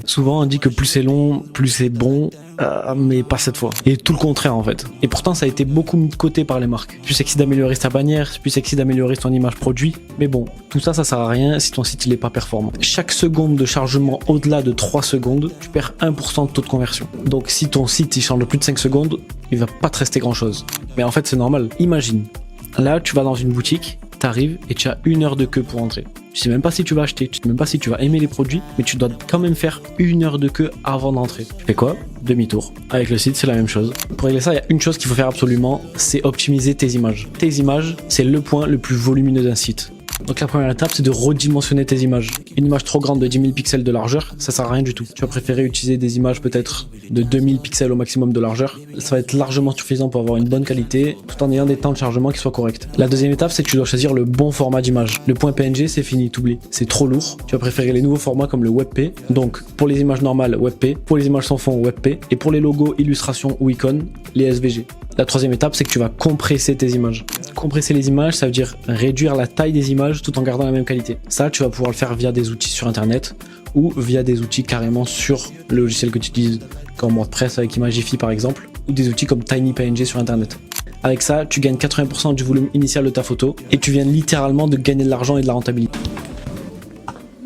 Souvent on dit que plus c'est long, plus c'est bon, mais pas cette fois. Et tout le contraire en fait. Et pourtant ça a été beaucoup mis de côté par les marques. Plus sexy d'améliorer sa bannière, plus sexy d'améliorer son image produit. Mais bon, tout ça, ça sert à rien si ton site il est pas performant. Chaque seconde de chargement au-delà de 3 secondes, tu perds 1% de taux de conversion. Donc si ton site il charge plus de 5 secondes, il va pas te rester grand chose. Mais en fait c'est normal. Imagine, là tu vas dans une boutique, t'arrives et tu as 1 heure de queue pour entrer. Tu sais même pas si tu vas acheter, tu sais même pas si tu vas aimer les produits, mais tu dois quand même faire 1 heure de queue avant d'entrer. Tu fais quoi? Demi-tour. Avec le site, c'est la même chose. Pour régler ça, il y a une chose qu'il faut faire absolument, c'est optimiser tes images. Tes images, c'est le point le plus volumineux d'un site. Donc la première étape, c'est de redimensionner tes images. Une image trop grande de 10 000 pixels de largeur, ça sert à rien du tout. Tu vas préférer utiliser des images peut-être de 2000 pixels au maximum de largeur. Ça va être largement suffisant pour avoir une bonne qualité, tout en ayant des temps de chargement qui soient corrects. La deuxième étape, c'est que tu dois choisir le bon format d'image. Le point PNG, c'est fini, t'oublies. C'est trop lourd. Tu vas préférer les nouveaux formats comme le WebP. Donc pour les images normales, WebP. Pour les images sans fond, WebP. Et pour les logos, illustrations ou icônes, les SVG. La troisième étape, c'est que tu vas compresser tes images. Compresser les images, ça veut dire réduire la taille des images tout en gardant la même qualité. Ça, tu vas pouvoir le faire via des outils sur internet ou via des outils carrément sur le logiciel que tu utilises, comme WordPress avec Imagify par exemple, ou des outils comme TinyPNG sur internet. Avec ça, tu gagnes 80% du volume initial de ta photo et tu viens littéralement de gagner de l'argent et de la rentabilité.